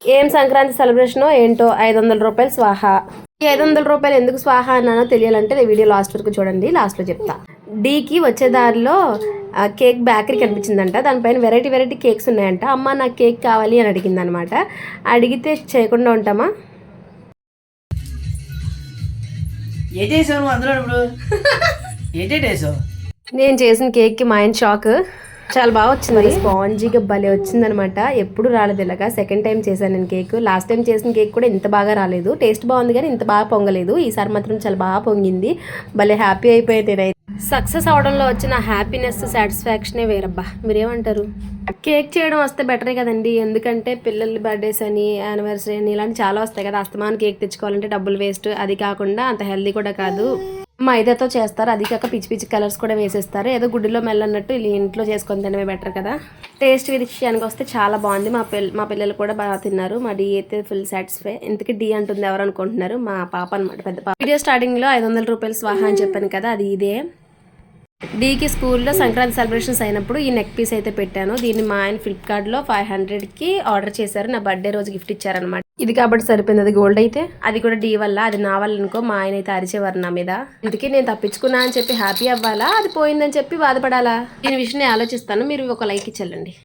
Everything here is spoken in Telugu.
ఏం సంక్రాంతి సెలబ్రేషన్ ఏంటో 500 రూపాయలు స్వాహా. ఈ 500 రూపాయలు ఎందుకు స్వాహా అన్నానో తెలియాలంటే నేను వీడియో లాస్ట్ వరకు చూడండి, లాస్ట్లో చెప్తా. డీకి వచ్చే దారిలో కేక్ బేకరీ కనిపించిందంట. దానిపైన వెరైటీ వెరైటీ కేక్స్ ఉన్నాయంట. అమ్మ నాకు కేక్ కావాలి అని అడిగింది అనమాట. అడిగితే చేయకుండా ఉంటామా? నేను చేసిన కేక్కి మా ఆయన షాక్. చాలా బాగా వచ్చింది, స్పాంజీగా భలే వచ్చిందనమాట. ఎప్పుడు రాలేదు ఇలాగా. సెకండ్ టైం చేశాను నేను కేక్. లాస్ట్ టైం చేసిన కేక్ కూడా ఇంత బాగా రాలేదు. టేస్ట్ బాగుంది కానీ ఇంత బాగా పొంగలేదు. ఈసారి మాత్రం చాలా బాగా పొంగింది. భలే హ్యాపీ అయిపోయింది నేనైతే. సక్సెస్ అవడంలో వచ్చిన హ్యాపీనెస్, సాటిస్ఫాక్షనే వేరబ్బా. మీరేమంటారు? కేక్ చేయడం వస్తే బెటరే కదండి. ఎందుకంటే పిల్లల బర్త్డేస్ అని, యానివర్సరీ అని ఇలాంటి చాలా వస్తాయి కదా. అస్తమానం కేక్ తెచ్చుకోవాలంటే డబ్బులు వేస్ట్. అది కాకుండా అంత హెల్దీ కూడా కాదు. మైదాతో చేస్తారు, అది కాక పిచ్చి పిచ్చి కలర్స్ కూడా వేసేస్తారు. ఏదో గుడ్డిలో మెల్లన్నట్టు ఇలా ఇంట్లో చేసుకొని తినమే బెటర్ కదా. టేస్ట్ విషయానికి వస్తే చాలా బాగుంది. మా పిల్లలు కూడా బాగా తిన్నారు. మా డీ అయితే ఫుల్ సాటిస్ఫై. ఇంతకీ డీ అంటుంది ఎవరు అనుకుంటున్నారు? మా పాప అనమాట, పెద్ద పాప. వీడియో స్టార్టింగ్లో 500 రూపాయలు స్వాహా అని చెప్పాను కదా, అది ఇదే. డీకి స్కూల్లో సంక్రాంతి సెలబ్రేషన్స్ అయినప్పుడు ఈ నెక్ పీస్ అయితే పెట్టాను. దీన్ని మా ఆయన ఫ్లిప్కార్ట్లో 500కి ఆర్డర్ చేశారు. నా బర్త్డే రోజు గిఫ్ట్ ఇచ్చారనమాట. ఇది కాబట్టి సరిపోయింది. అది గోల్డ్ అయితే, అది కూడా డీ వల్ల. అది నా వల్ల అనుకో. మా ఆయన అయితే అరిచేవారు నా మీద. ఇందుకే నేను తప్పించుకున్నా అని చెప్పి హ్యాపీ అవ్వాలా, అది పోయిందని చెప్పి బాధపడాలా? దీని విషయం నేను ఆలోచిస్తాను. మీరు ఒక లైక్ ఇచ్చేయండి.